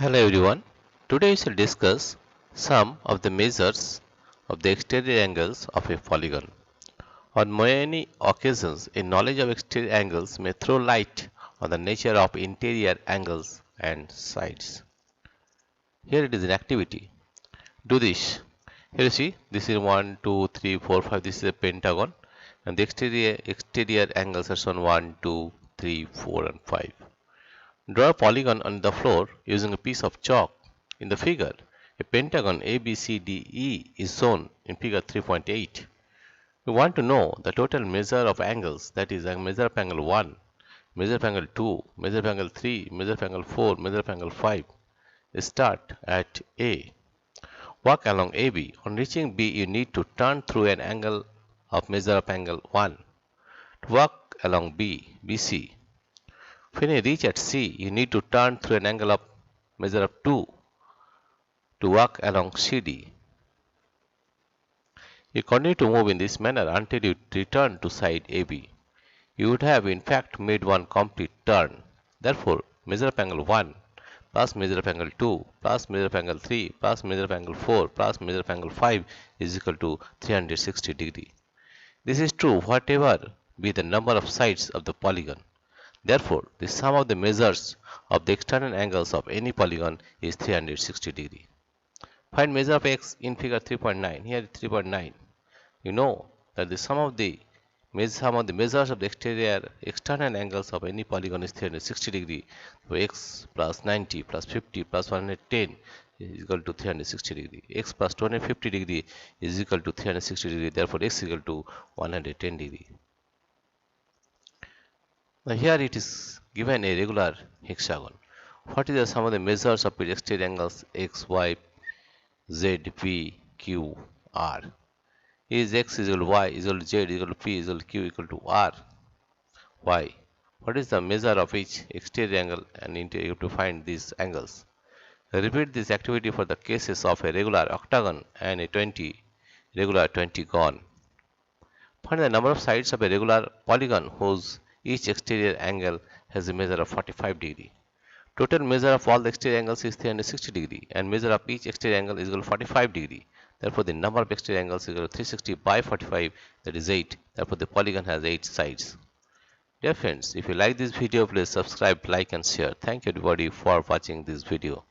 Hello everyone. Today we shall discuss some of the measures of the exterior angles of a polygon. On many occasions, a knowledge of exterior angles may throw light on the nature of interior angles and sides. Here it is an activity. Do this. Here you see, this is 1, 2, 3, 4, 5. This is a pentagon, and the exterior angles are shown 1, 2, 3, 4, and 5. Draw a polygon on the floor using a piece of chalk. In the figure, a pentagon ABCDE is shown in figure 3.8. We want to know the total measure of angles, that is, a measure of angle 1, measure of angle 2, measure of angle 3, measure of angle 4, measure of angle 5. Start at A. Walk along AB. On reaching B, you need to turn through an angle of measure of angle 1. To walk along B, BC. When you reach at C, you need to turn through an angle of measure of 2 to walk along CD. You continue to move in this manner until you return to side AB. You would have in fact made one complete turn. Therefore, measure of angle 1 plus measure of angle 2 plus measure of angle 3 plus measure of angle 4 plus measure of angle 5 is equal to 360 degree. This is true whatever be the number of sides of the polygon. Therefore, the sum of the measures of the external angles of any polygon is 360 degree. Find measure of x in figure 3.9. Here 3.9. You know that the sum of the measures of the external angles of any polygon is 360 degree. So x plus 90 plus 50 plus 110 is equal to 360 degree. X plus 250 degree is equal to 360 degree. Therefore, x is equal to 110 degree. Now here it is given a regular hexagon. What is the sum of the measures of its exterior angles x, y, z, p, q, r? Is x is equal to y is equal to z is equal to p is equal to q equal to r, y? What is the measure of each exterior angle and interior to find these angles? Repeat this activity for the cases of a regular octagon and a regular 20gon. Find the number of sides of a regular polygon whose each exterior angle has a measure of 45 degree. Total measure of all the exterior angles is 360 degree and measure of each exterior angle is equal to 45 degree. Therefore, the number of exterior angles is equal to 360 by 45, that is 8. Therefore, the polygon has 8 sides. Dear friends, if you like this video, please subscribe, like and share. Thank you everybody for watching this video.